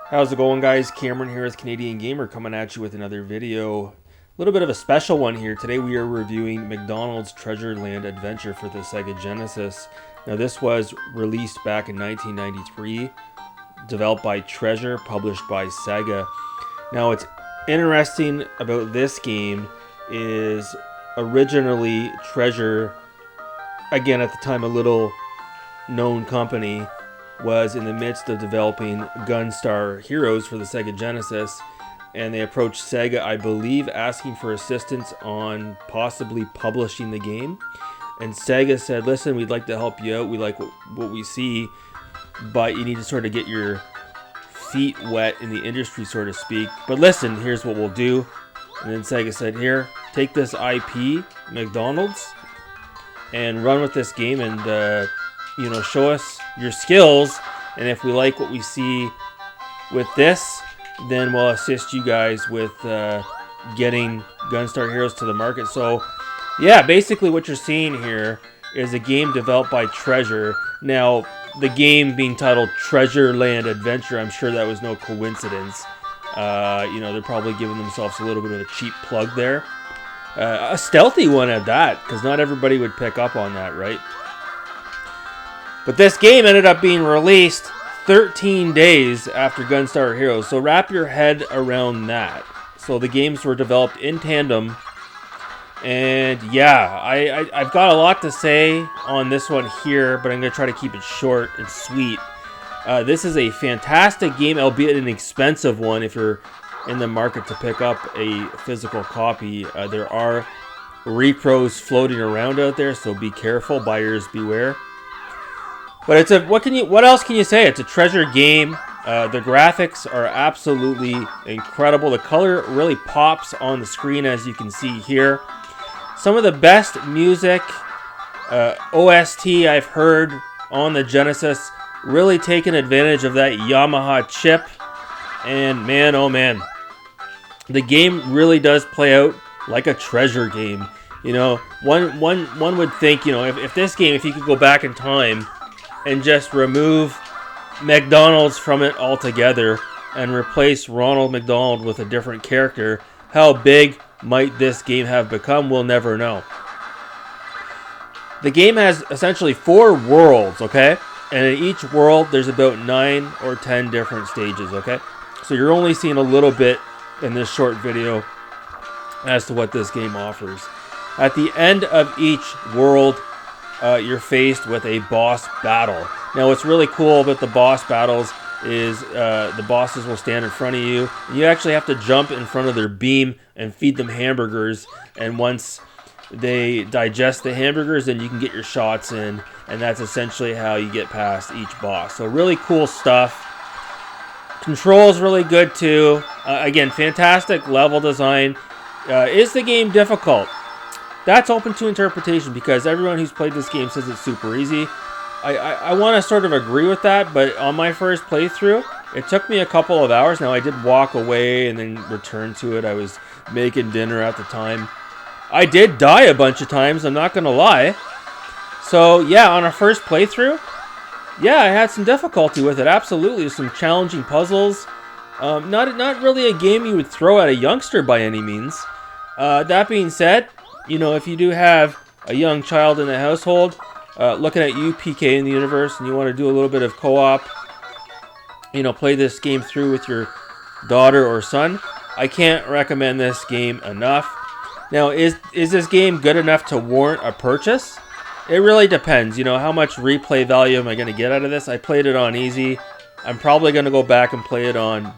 How's it going, guys? Cameron here as Canadian Gamer coming at you with another video. A little bit of a special one here. Today we are reviewing McDonald's Treasure Land Adventure for the Sega Genesis. Now this was released back in 1993, developed by Treasure, published by Sega. Now what's interesting about this game is originally Treasure, again at the time a little known company, was in the midst of developing Gunstar Heroes for the Sega Genesis, and they approached Sega, I believe, asking for assistance on possibly publishing the game. And Sega said, listen, we'd like to help you out, we like what we see, but you need to sort of get your feet wet in the industry, so to speak. But listen, here's what we'll do. And then Sega said, here, take this IP, McDonald's, and run with this game and show us your skills, and if we like what we see with this, then we'll assist you guys with getting Gunstar Heroes to the market. So yeah, basically what you're seeing here is a game developed by Treasure. Now the game being titled Treasure Land Adventure, I'm sure that was no coincidence. They're probably giving themselves a little bit of a cheap plug there, a stealthy one at that, because not everybody would pick up on that, right? But this game ended up being released 13 days after Gunstar Heroes, so wrap your head around that. So the games were developed in tandem, and yeah, I've got a lot to say on this one here, but I'm going to try to keep it short and sweet. This is a fantastic game, albeit an expensive one if you're in the market to pick up a physical copy. There are repros floating around out there, so be careful, buyers beware. But it's what else can you say? It's a Treasure game. The graphics are absolutely incredible. The color really pops on the screen, as you can see here. Some of the best music, OST I've heard on the Genesis, really taking advantage of that Yamaha chip. And man, oh man, the game really does play out like a Treasure game. You know, one would think, if this game, if you could go back in time and just remove McDonald's from it altogether and replace Ronald McDonald with a different character, how big might this game have become? We'll never know. The game has essentially 4 worlds, okay? And in each world, there's about 9 or 10 different stages, okay? So you're only seeing a little bit in this short video as to what this game offers. At the end of each world, you're faced with a boss battle. Now what's really cool about the boss battles is the bosses will stand in front of you. You actually have to jump in front of their beam and feed them hamburgers, and once they digest the hamburgers, then you can get your shots in, and that's essentially how you get past each boss. So really cool stuff. Control's really good too. Again, fantastic level design. Is the game difficult? That's open to interpretation, because everyone who's played this game says it's super easy. I want to sort of agree with that, but on my first playthrough, it took me a couple of hours. Now, I did walk away and then return to it. I was making dinner at the time. I did die a bunch of times, I'm not going to lie. So, yeah, on our first playthrough, yeah, I had some difficulty with it, absolutely. Some challenging puzzles. Not really a game you would throw at a youngster by any means. That being said, if you do have a young child in the household, looking at you, PK in the universe, and you want to do a little bit of co-op, play this game through with your daughter or son, I can't recommend this game enough. Now, is this game good enough to warrant a purchase? It really depends. How much replay value am I going to get out of this? I played it on easy. I'm probably going to go back and play it on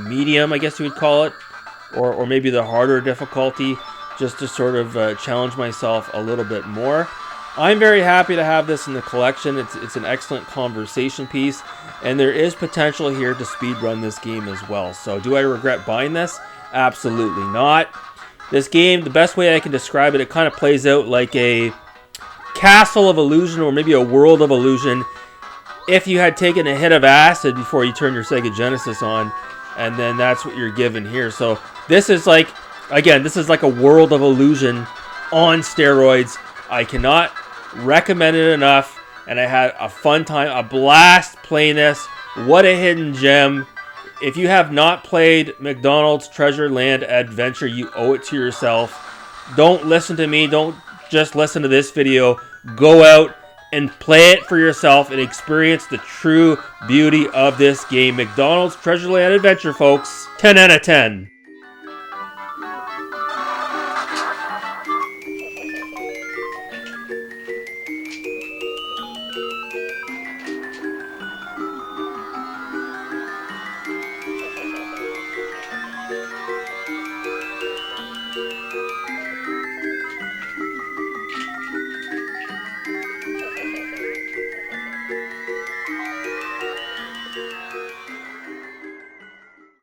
medium, I guess you would call it, or maybe the harder difficulty, just to sort of challenge myself a little bit more. I'm very happy to have this in the collection. It's an excellent conversation piece, and there is potential here to speedrun this game as well. So do I regret buying this? Absolutely not. This game, the best way I can describe it, it kind of plays out like a Castle of Illusion, or maybe a World of Illusion, if you had taken a hit of acid before you turned your Sega Genesis on, and then that's what you're given here. So this is like, again, this is like a World of Illusion on steroids. I cannot recommend it enough, and I had a fun time, a blast playing this. What a hidden gem. If you have not played McDonald's Treasure Land Adventure, you owe it to yourself. Don't listen to me. Don't just listen to this video. Go out and play it for yourself and experience the true beauty of this game. McDonald's Treasure Land Adventure, folks. 10 out of 10.